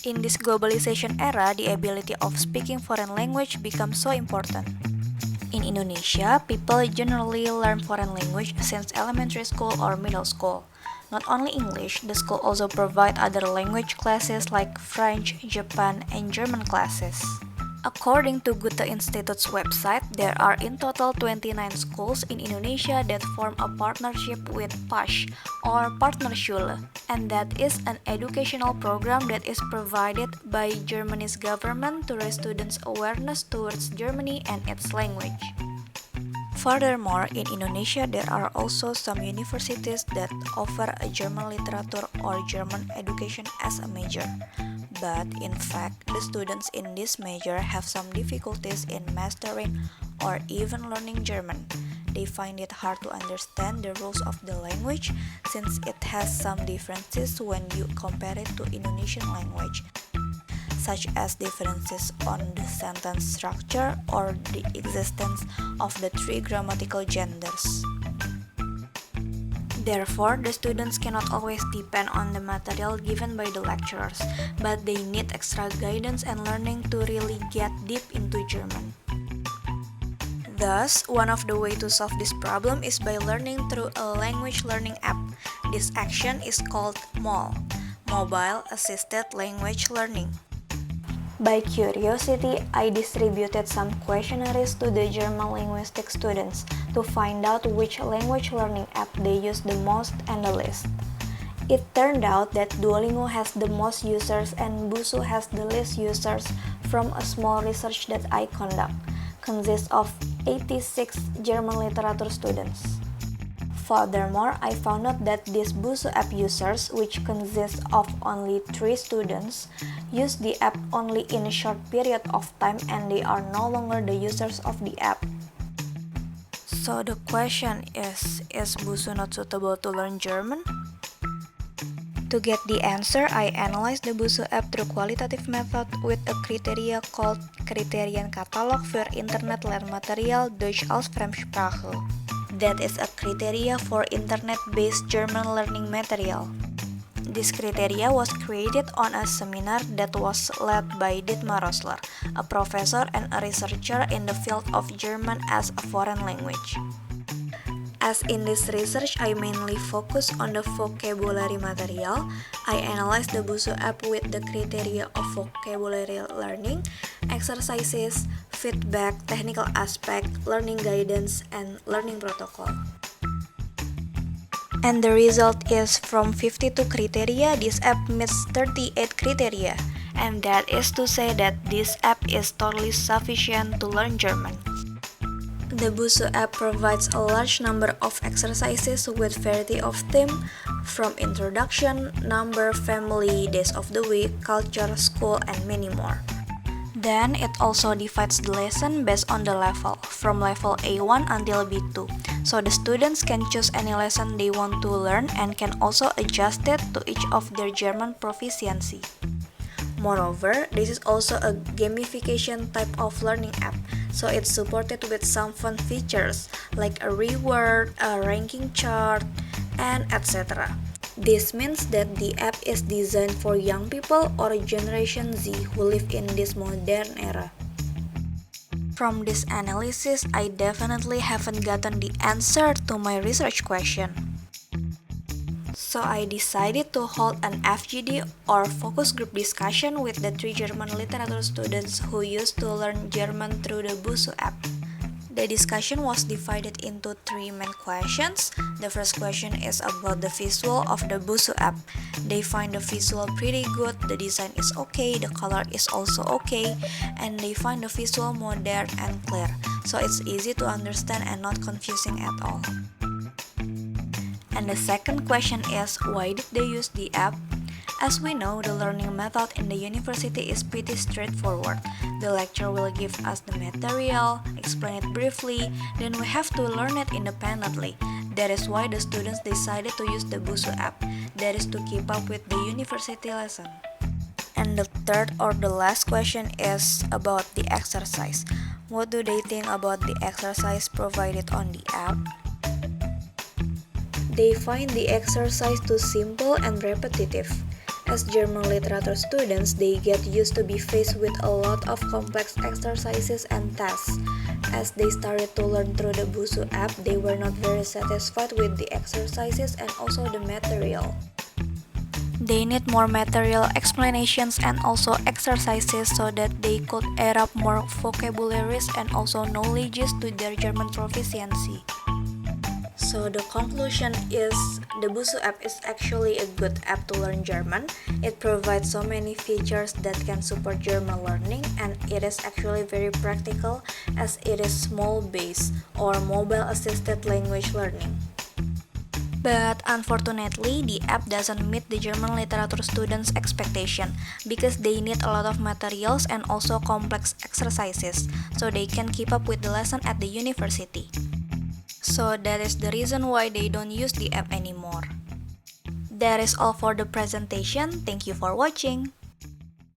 In this globalization era, the ability of speaking foreign language becomes so important. In Indonesia, people generally learn foreign language since elementary school or middle school. Not only English, the school also provide other language classes like French, Japan, and German classes. According to Goethe Institute's website, there are in total 29 schools in Indonesia that form a partnership with PASH or Partnerschule, and that is an educational program that is provided by Germany's government to raise students' awareness towards Germany and its language. Furthermore, in Indonesia, there are also some universities that offer a German literature or German education as a major. But in fact, the students in this major have some difficulties in mastering or even learning German. They find it hard to understand the rules of the language since it has some differences when you compare it to Indonesian language, such as differences on the sentence structure or the existence of the three grammatical genders. Therefore, the students cannot always depend on the material given by the lecturers, but they need extra guidance and learning to really get deep into German. Thus, one of the ways to solve this problem is by learning through a language learning app. This action is called MAL, Mobile Assisted Language Learning. By curiosity, I distributed some questionnaires to the German linguistic students to find out which language learning app they use the most and the least. It turned out that Duolingo has the most users and Busuu has the least users from a small research that I consists of 86 German literature students. Furthermore, I found out that these Busuu app users, which consists of only 3 students, use the app only in a short period of time and they are no longer the users of the app. So the question is Busuu not suitable to learn German? To get the answer, I analyzed the Busuu app through qualitative method with a criteria called Kriterienkatalog für Internet-Lernmaterial Deutsch als Fremdsprache. That is a criteria for internet-based German learning material. This criteria was created on a seminar that was led by Dietmar Rosler, a professor and a researcher in the field of German as a foreign language. As in this research, I mainly focus on the vocabulary material. I analyzed the Busuu app with the criteria of vocabulary learning, exercises, feedback, technical aspect, learning guidance, and learning protocol. And the result is from 52 criteria, this app meets 38 criteria. And that is to say that this app is totally sufficient to learn German. The Busuu app provides a large number of exercises with variety of theme, from introduction, number, family, days of the week, culture, school, and many more. Then it also divides the lesson based on the level, from level A1 until B2. So the students can choose any lesson they want to learn and can also adjust it to each of their German proficiency. Moreover, this is also a gamification type of learning app, so it's supported with some fun features like a reward, a ranking chart, and etc. This means that the app is designed for young people or Generation Z who live in this modern era. From this analysis, I definitely haven't gotten the answer to my research question. So I decided to hold an FGD or focus group discussion with the 3 German literature students who used to learn German through the Busuu app. The discussion was divided into 3 main questions. The first question is about the visual of the Busuu app. They find the visual pretty good, the design is okay, the color is also okay, and they find the visual modern and clear, so it's easy to understand and not confusing at all. And the second question is, why did they use the app? As we know, the learning method in the university is pretty straightforward. The lecturer will give us the material, explain it briefly, then we have to learn it independently. That is why the students decided to use the Busuu app, that is to keep up with the university lesson. And the third or the last question is about the exercise. What do they think about the exercise provided on the app? They find the exercise too simple and repetitive. As German literature students, they get used to be faced with a lot of complex exercises and tasks. As they started to learn through the Busuu app, they were not very satisfied with the exercises and also the material. They need more material explanations and also exercises so that they could add up more vocabularies and also knowledges to their German proficiency. So the conclusion is the Busuu app is actually a good app to learn German. It provides so many features that can support German learning, and it is actually very practical as it is small base or mobile assisted language learning. But unfortunately, the app doesn't meet the German literature students' expectation because they need a lot of materials and also complex exercises so they can keep up with the lesson at the university. So that is the reason why they don't use the app anymore. That is all for the presentation. Thank you for watching.